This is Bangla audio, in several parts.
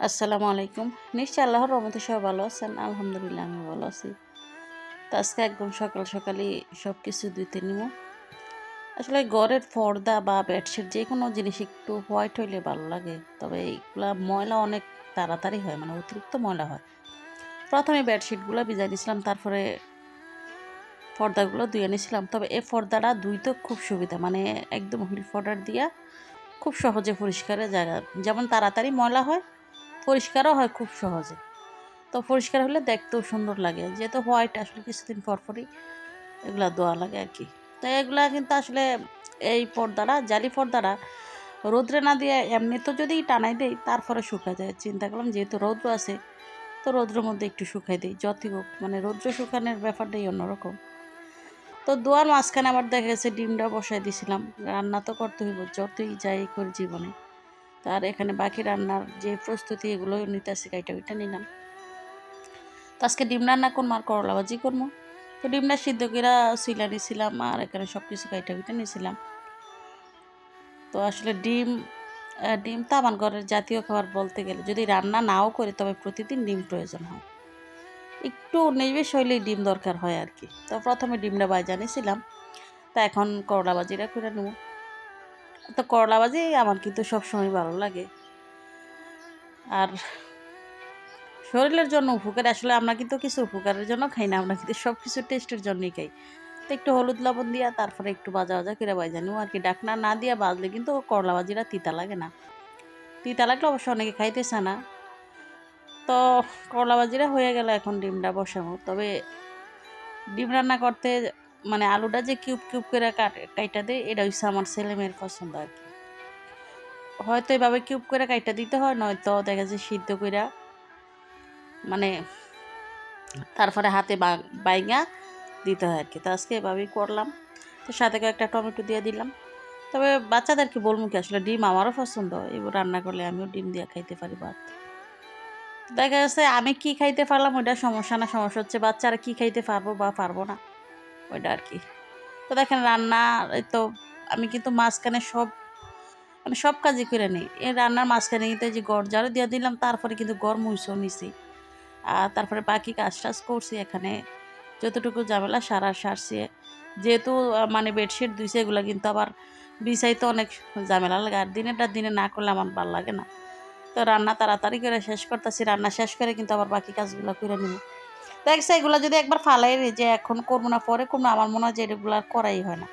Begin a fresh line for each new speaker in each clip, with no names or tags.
আসসালামু আলাইকুম। নিশ্চয়ই আল্লাহর রহমতে সবাই ভালো আছেন। আলহামদুলিল্লাহ আমি ভালো আছি। তো আজকে একদম সকাল সকালই সব কিছু ধুইতে নিব। আসলে ঘরের পর্দা বা বেডশিট যে কোনো জিনিস একটু হোয়াইট হইলে ভালো লাগে। তবে এইগুলা ময়লা অনেক তাড়াতাড়ি হয়, মানে অতিরিক্ত ময়লা হয়। প্রথমে বেডশিটগুলো ভিজাই দিয়েছিলাম, তারপরে পর্দাগুলো ধুয়ে নিয়েছিলাম। তবে এই পর্দাটা ধুইতে খুব সুবিধা, মানে একদম হুইল পাউডার দিয়া খুব সহজে পরিষ্কারের জায়গা, যেমন তাড়াতাড়ি ময়লা হয়, পরিষ্কারও হয় খুব সহজে। তো পরিষ্কার হলে দেখতেও সুন্দর লাগে, যেহেতু হোয়াইট আসলে কিছুদিন পরপরই এগুলা ধোয়া লাগে আর কি। তো এগুলা কিন্তু আসলে এই পর্দাটা, জালি পর্দাটা রোদ্রে না দিয়ে এমনি তো যদি টানাই দেই তারপরে শুকায় যায়। চিন্তা করলাম যেহেতু রৌদ্র আছে, তো রৌদ্রের মধ্যে একটু শুকাই দিই, যতই হোক মানে রৌদ্র শুকানোর ব্যাপারটাই অন্যরকম। তো দোয়ার মাঝখানে আবার দেখা গেছে ডিমটা বসাই দিয়েছিলাম। রান্না তো করতে হইব, যতই যাই করি জীবনে। তার এখানে বাকি রান্নার যে প্রস্তুতি এগুলো নিতেছি, কাইটা ওইটা নিলাম। তো আজকে ডিম রান্না করবো আর করলা ভাজি করবো। তো ডিমটা সিদ্ধ করে সিলা নিয়েছিলাম, আর এখানে সব কিছু কাইটা কুইটা নিয়েছিলাম। তো আসলে ডিম তো আমার ঘরের জাতীয় খাবার বলতে গেলে, যদি রান্না নাও করি তবে প্রতিদিন ডিম প্রয়োজন হয়। একটু নিরামিষ হইলেই ডিম দরকার হয় আর কি। তো প্রথমে ডিমটা ভাজা নিয়েছিলাম, তা এখন করলা ভাজিটা করে নেব। তো করলা ভাজি আমার কিন্তু সবসময় ভালো লাগে, আর শরীরের জন্য উপকার। আসলে আমরা কিন্তু কিছু উপকারের জন্য খাই না, আমরা কিন্তু সব কিছু টেস্টের জন্যই খাই। তো একটু হলুদ লবণ দিয়া তারপরে একটু ভাজা ভাজা করে ভাজা নিব আর কি। ডাকনা না দিয়া ভাজলে কিন্তু করলা ভাজিটা তিতা লাগে না। তিতা লাগলে অবশ্য অনেকে খাইতেছে না। তো করলা ভাজিটা হয়ে গেল, এখন ডিমটা বসাবো। তবে ডিম রান্না করতে মানে আলুটা যে কিউব কিউব করে কাইটা দেয়, এটা হচ্ছে আমার ছেলে মেয়ের পছন্দ আর কি। হয়তো এভাবে কিউব করে কাইটা দিতে হয়, নয়তো দেখা যায় সিদ্ধ কইরা মানে তারপরে হাতে বাইঙা দিতে হয় আর কি। তো আজকে এভাবেই করলাম। তো সাথে একটা টমেটো দিয়ে দিলাম। তবে বাচ্চাদেরকে বলবো কি, আসলে ডিম আমারও পছন্দ, এবার রান্না করলে আমিও ডিম দিয়ে খাইতে পারি ভাত। দেখা যাচ্ছে আমি কি খাইতে পারলাম ওইটা সমস্যা না, সমস্যা হচ্ছে বাচ্চারা কি খাইতে পারবো বা পারবো না, ওইটা আর কি। তো দেখেন রান্না, এই তো আমি কিন্তু মাঝখানে মানে সব কাজই করে নিই। এই রান্নার মাঝখানে কিন্তু এই যে গড় ঝাড়ু দিয়ে দিলাম, তারপরে কিন্তু গড় মুইসও নিছি। আর তারপরে বাকি কাজ টাজ করছি, এখানে যতটুকু ঝামেলা সারছি। যেহেতু মানে বেডশিট ধুইছে, এগুলো কিন্তু আবার বিছাইতে অনেক ঝামেলা লাগে, আর দিনেরটা দিনে না করলে আমার ভালো লাগে না। তো রান্না তাড়াতাড়ি করে শেষ করতেছি, রান্না শেষ করে কিন্তু আবার বাকি কাজগুলো করে নিব। দেখছি এগুলো যদি একবার ফালাই যে এখন করবো না পরে করবো, আমার মনে হয় যে এগুলো আর করাই হয় না।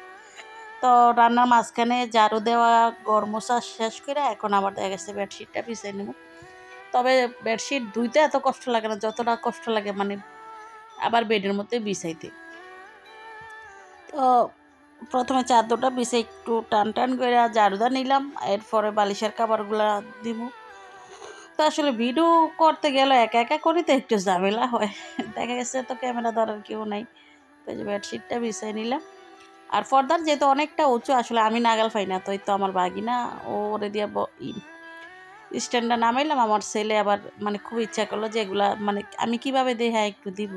তো রান্নার মাঝখানে ঝাড়ু দেওয়া, গড় মোছা শেষ করে এখন আবার দেখা গেছে বেডশিটটা বিছাই নেব। তবে বেডশিট ধুইতে এত কষ্ট লাগে না, যতটা কষ্ট লাগে মানে আবার বেডের মধ্যে বিছাইতে। তো প্রথমে চাদরটা বিছে একটু টান টান করে ঝাড়ুদা নিলাম, এরপরে বালিশের কাপড়গুলা দিব। তো আসলে ভিডিও করতে গেলে একা একা করি তো একটু ঝামেলা হয়, দেখা গেছে তো ক্যামেরা ধরার কেউ নাই। তো এই যে বেডশিটটা বিছাই নিলাম। আর পর্দার যেহেতু অনেকটা উঁচু, আসলে আমি নাগাল পাই না, তো এই তো আমার বাগিনা ওরে দিয়ে স্ট্যান্ডটা নামাইলাম। আমার ছেলে আবার মানে খুব ইচ্ছা করলো যে এগুলা মানে আমি কিভাবে দেই, হ্যাঁ একটু দিব।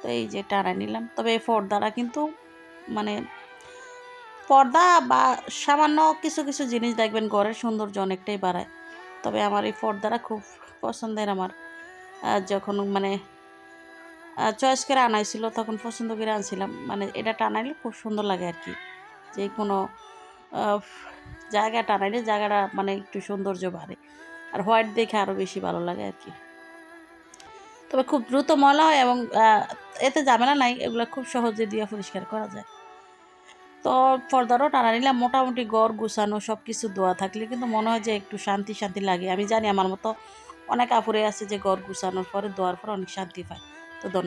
তো এই যে টানা নিলাম। তবে এই পর্দাটা কিন্তু মানে পর্দা বা সামান্য কিছু কিছু জিনিস দেখবেন ঘরের সৌন্দর্য অনেকটাই বাড়ায়। তবে আমার এই পর্দাটা খুব পছন্দের আমার। যখন মানে চয়েস করে আনাইছিল তখন পছন্দ করে আনছিলাম। মানে এটা টানাইলে খুব সুন্দর লাগে আর কি। যে কোনো আহ, জায়গা টানাইলে জায়গাটা মানে একটু সৌন্দর্য বাড়ে। আর হোয়াইট দেখে আরও বেশি ভালো লাগে আর কি। তবে খুব দ্রুত ময়লা হয় এবং এতে ঝামেলা নাই, এগুলো খুব সহজে দিয়ে পরিষ্কার করা যায়। তো পর্দারও টানা নিলাম। মোটামুটি ঘর গুছানো সব কিছু ধোয়া থাকলে কিন্তু মনে হয় যে একটু শান্তি শান্তি লাগে। আমি জানি আমার মতো অনেক আপুরে আছে যে ঘর গুছানোর পরে ধোয়ার পর অনেক শান্তি পায়। তো ধন্যবাদ।